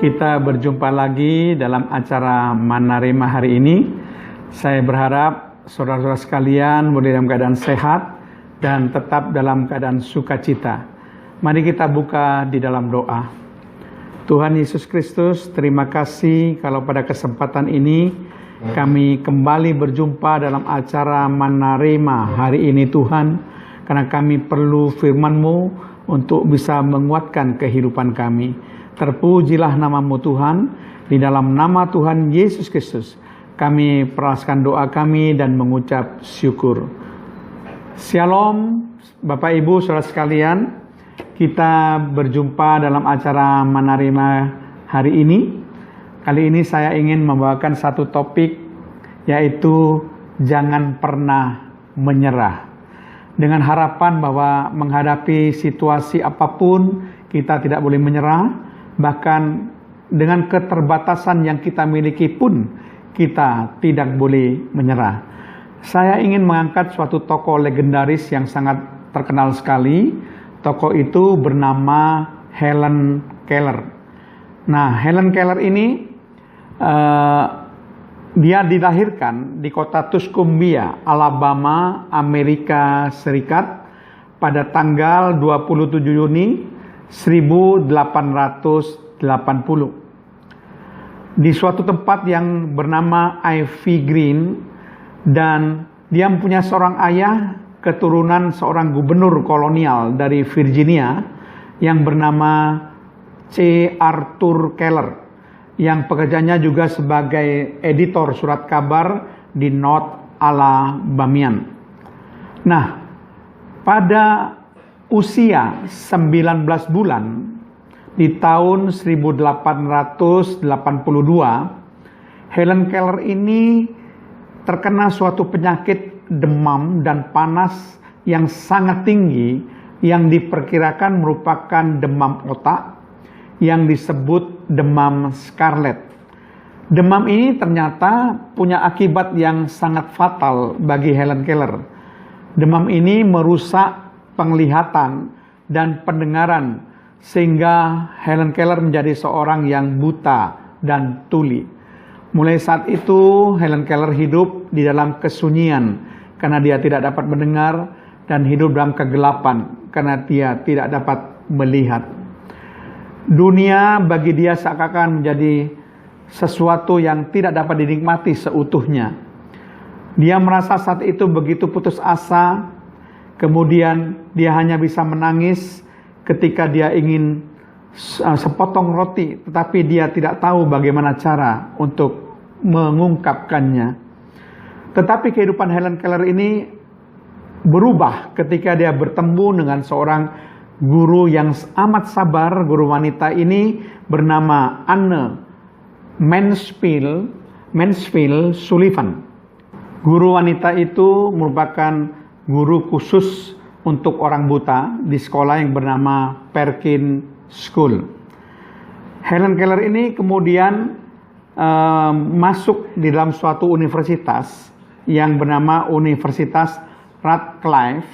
Kita berjumpa lagi dalam acara Manarema hari ini. Saya berharap saudara-saudara sekalian boleh dalam keadaan sehat dan tetap dalam keadaan sukacita. Mari kita buka di dalam doa. Tuhan Yesus Kristus, terima kasih kalau pada kesempatan ini kami kembali berjumpa dalam acara Manarema hari ini Tuhan, karena kami perlu firman-Mu untuk bisa menguatkan kehidupan kami. Terpujilah nama-Mu Tuhan, di dalam nama Tuhan Yesus Kristus kami peraskan doa kami dan mengucap syukur. Shalom Bapak Ibu saudara sekalian, kita berjumpa dalam acara Manarema hari ini. Kali ini saya ingin membawakan satu topik, yaitu jangan pernah menyerah. Dengan harapan bahwa menghadapi situasi apapun kita tidak boleh menyerah, bahkan dengan keterbatasan yang kita miliki pun kita tidak boleh menyerah. Saya ingin mengangkat suatu tokoh legendaris yang sangat terkenal sekali. Tokoh itu bernama Helen Keller. Nah, Helen Keller ini dia dilahirkan di kota Tuscumbia, Alabama, Amerika Serikat pada tanggal 27 Juni 1880 di suatu tempat yang bernama Ivy Green, dan dia mempunyai seorang ayah keturunan seorang gubernur kolonial dari Virginia yang bernama C. Arthur Keller, yang pekerjaannya juga sebagai editor surat kabar di North Alabamian. Nah, pada usia 19 bulan di tahun 1882, Helen Keller ini terkena suatu penyakit demam dan panas yang sangat tinggi yang diperkirakan merupakan demam otak yang disebut demam scarlet. Demam ini ternyata punya akibat yang sangat fatal bagi Helen Keller. Demam ini merusak penglihatan dan pendengaran sehingga Helen Keller menjadi seorang yang buta dan tuli. Mulai saat itu Helen Keller hidup di dalam kesunyian karena dia tidak dapat mendengar, dan hidup dalam kegelapan karena dia tidak dapat melihat. Dunia bagi dia seakan-akan menjadi sesuatu yang tidak dapat dinikmati seutuhnya. Dia merasa saat itu begitu putus asa, kemudian dia hanya bisa menangis ketika dia ingin sepotong roti, tetapi dia tidak tahu bagaimana cara untuk mengungkapkannya. Tetapi kehidupan Helen Keller ini berubah ketika dia bertemu dengan seorang guru yang amat sabar. Guru wanita ini bernama Anne Mansfield Sullivan. Guru wanita itu merupakan guru khusus untuk orang buta di sekolah yang bernama Perkins School. Helen Keller ini kemudian masuk di dalam suatu universitas yang bernama Universitas Radcliffe,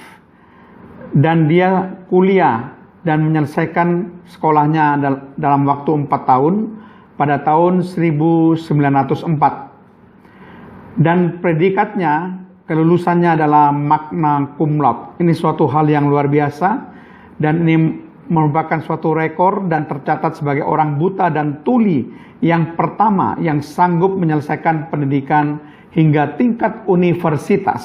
dan dia kuliah dan menyelesaikan sekolahnya dalam waktu 4 tahun pada tahun 1904. Dan predikatnya, kelulusannya adalah magna cum laude. Ini suatu hal yang luar biasa, dan ini merupakan suatu rekor dan tercatat sebagai orang buta dan tuli yang pertama yang sanggup menyelesaikan pendidikan hingga tingkat universitas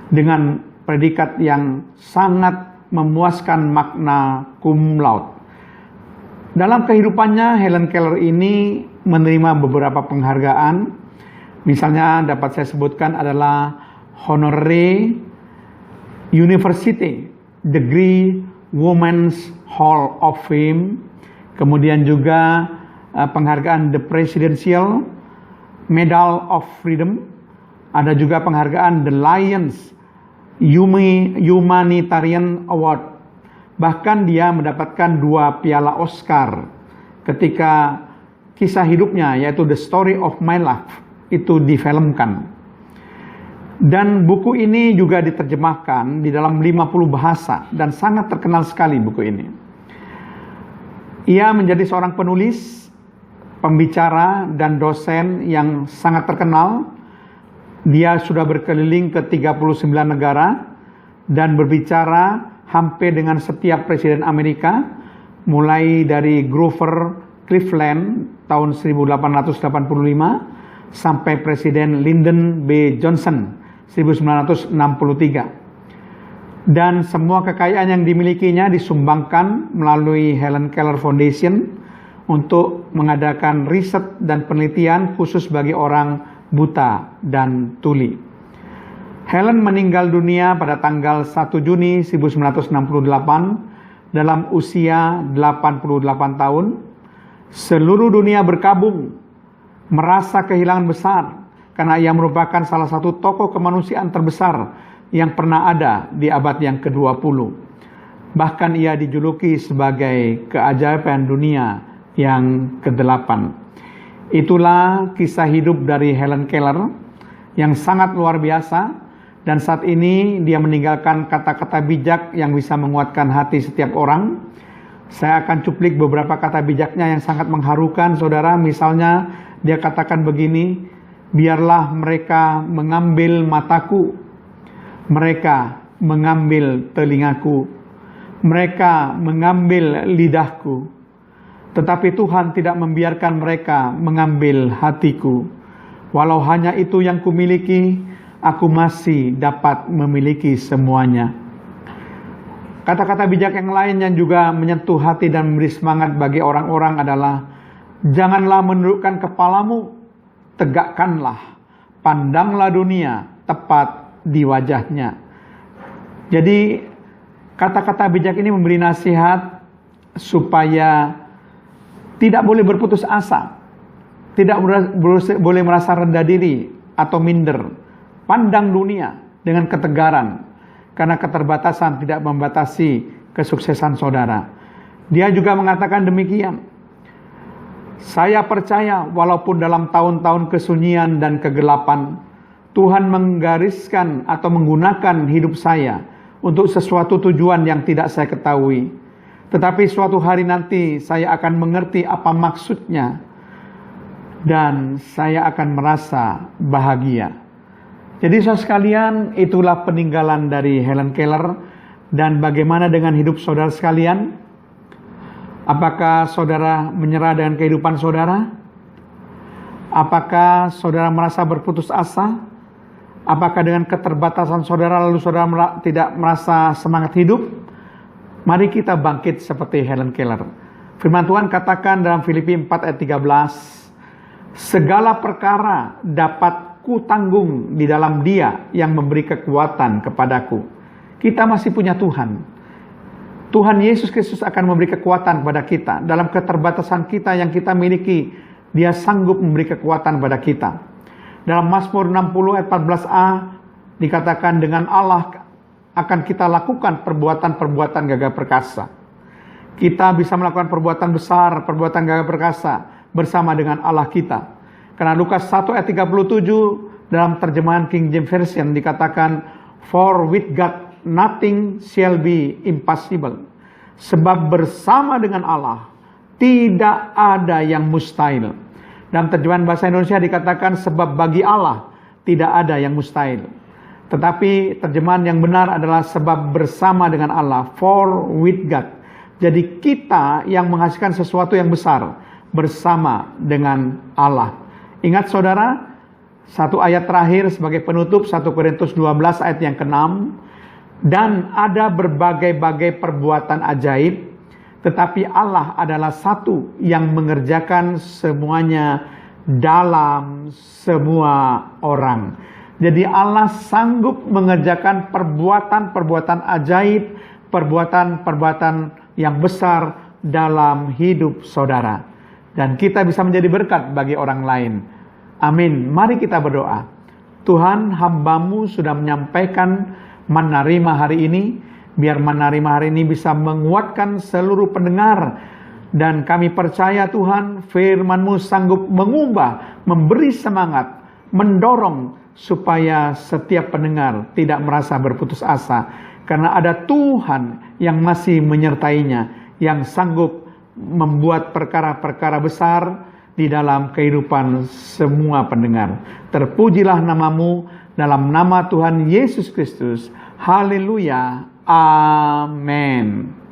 dengan predikat yang sangat memuaskan magna cum laude. Dalam kehidupannya, Helen Keller ini menerima beberapa penghargaan. Misalnya dapat saya sebutkan adalah Honorary University Degree Women's Hall of Fame, kemudian juga penghargaan The Presidential Medal of Freedom, ada juga penghargaan The Lions Humanitarian Award. Bahkan dia mendapatkan 2 piala Oscar ketika kisah hidupnya, yaitu The Story of My Life, itu difilmkan. Dan buku ini juga diterjemahkan di dalam 50 bahasa dan sangat terkenal sekali buku ini. Ia menjadi seorang penulis pembicara dan dosen yang sangat terkenal. Dia sudah berkeliling ke 39 negara dan berbicara hampir dengan setiap presiden Amerika, mulai dari Grover Cleveland tahun 1885 sampai Presiden Lyndon B. Johnson 1963. Dan semua kekayaan yang dimilikinya disumbangkan melalui Helen Keller Foundation untuk mengadakan riset dan penelitian khusus bagi orang buta dan tuli. Helen meninggal dunia pada tanggal 1 Juni 1968 dalam usia 88 tahun. Seluruh dunia berkabung, merasa kehilangan besar karena ia merupakan salah satu tokoh kemanusiaan terbesar yang pernah ada di abad yang ke-20. Bahkan ia dijuluki sebagai keajaiban dunia yang ke-8. Itulah kisah hidup dari Helen Keller yang sangat luar biasa, dan saat ini dia meninggalkan kata-kata bijak yang bisa menguatkan hati setiap orang. Saya akan cuplik beberapa kata bijaknya yang sangat mengharukan, saudara. Misalnya dia katakan begini, biarlah mereka mengambil mataku, mereka mengambil telingaku, mereka mengambil lidahku, tetapi Tuhan tidak membiarkan mereka mengambil hatiku. Walau hanya itu yang kumiliki, aku masih dapat memiliki semuanya. Kata-kata bijak yang lain yang juga menyentuh hati dan memberi semangat bagi orang-orang adalah, janganlah menundukkan kepalamu, tegakkanlah, pandanglah dunia tepat di wajahnya. Jadi kata-kata bijak ini memberi nasihat supaya tidak boleh berputus asa, tidak boleh merasa rendah diri atau minder. Pandang dunia dengan ketegaran, karena keterbatasan tidak membatasi kesuksesan saudara. Dia juga mengatakan demikian, saya percaya walaupun dalam tahun-tahun kesunyian dan kegelapan, Tuhan menggariskan atau menggunakan hidup saya untuk sesuatu tujuan yang tidak saya ketahui. Tetapi suatu hari nanti saya akan mengerti apa maksudnya dan saya akan merasa bahagia. Jadi saudara sekalian, itulah peninggalan dari Helen Keller. Dan bagaimana dengan hidup saudara sekalian? Apakah saudara menyerah dengan kehidupan saudara? Apakah saudara merasa berputus asa? Apakah dengan keterbatasan saudara lalu saudara tidak merasa semangat hidup? Mari kita bangkit seperti Helen Keller. Firman Tuhan katakan dalam Filipi 4 ayat 13, segala perkara dapat ku tanggung di dalam Dia yang memberi kekuatan kepadaku. Kita masih punya Tuhan. Tuhan Yesus Kristus akan memberi kekuatan kepada kita. Dalam keterbatasan kita yang kita miliki, Dia sanggup memberi kekuatan kepada kita. Dalam Mazmur 60 ayat 14a dikatakan, dengan Allah akan kita lakukan perbuatan-perbuatan gagah perkasa. Kita bisa melakukan perbuatan besar, perbuatan gagah perkasa bersama dengan Allah kita. Karena Lukas 1 ayat 37 dalam terjemahan King James Version dikatakan, for with God nothing shall be impossible. Sebab bersama dengan Allah tidak ada yang mustahil. Dalam terjemahan bahasa Indonesia dikatakan, sebab bagi Allah tidak ada yang mustahil. Tetapi terjemahan yang benar adalah sebab bersama dengan Allah, for with God. Jadi kita yang menghasilkan sesuatu yang besar bersama dengan Allah. Ingat saudara, satu ayat terakhir sebagai penutup, 1 Korintus 12 ayat yang ke-6. Dan ada berbagai-bagai perbuatan ajaib, tetapi Allah adalah satu yang mengerjakan semuanya dalam semua orang. Jadi Allah sanggup mengerjakan perbuatan-perbuatan ajaib, perbuatan-perbuatan yang besar dalam hidup saudara. Dan kita bisa menjadi berkat bagi orang lain. Amin. Mari kita berdoa. Tuhan, hamba-Mu sudah menyampaikan Manna Rima hari ini. Biar Manna Rima hari ini bisa menguatkan seluruh pendengar. Dan kami percaya Tuhan, firman-Mu sanggup mengubah, memberi semangat, mendorong supaya setiap pendengar tidak merasa berputus asa. Karena ada Tuhan yang masih menyertainya, yang sanggup membuat perkara-perkara besar di dalam kehidupan semua pendengar. Terpujilah namamu dalam nama Tuhan Yesus Kristus. Haleluya. Amin.